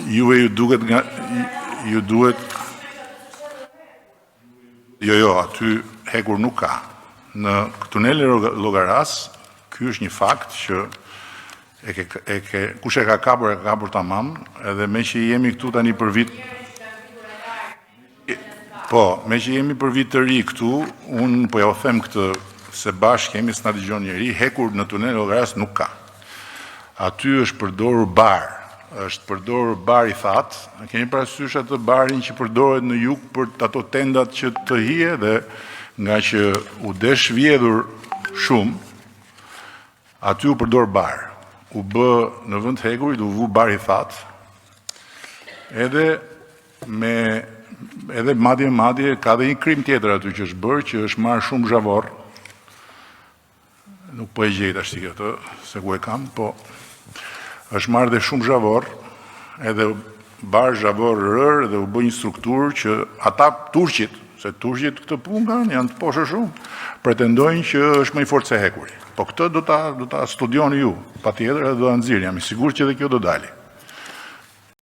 juve ju duket nga ju duhet jo, aty hekur nuk ka. Në tunelin Llogaras, ky është një fakt që kush e ka kapur tamam, edhe me që jemi këtu tani për vit. Po, me që jemi për vit të ri këtu, unë po ja u them këtë se bashkë kemi s'na dëgjon njëri, hekur në tunelin Llogaras nuk ka. Aty është përdorur bar. Është përdorur bar i thatë. Keni parasysh atë barin që përdoret në jug për ato tendat që të hije dhe nga që u desh vjedhur shumë, aty u përdor bar. U bë në vend hekurit u vu bar i thatë. Edhe madje ka dhe një krim tjetër aty që është bërë, që është marrë shumë zhavor. Nuk po e gjej tash këtë, se ku e kam, po është marrë dhe shumë zhavor, edhe bar zhavor rër dhe u bë një strukturë që ata turqit, se turqit këtë punë kanë, janë të poshtë shumë, pretendojnë që është më i fortë se hekuri. Po këtë do ta studioni ju, patjetër, edhe do ta nxirrni, jam i sigurt që edhe kjo do dalë.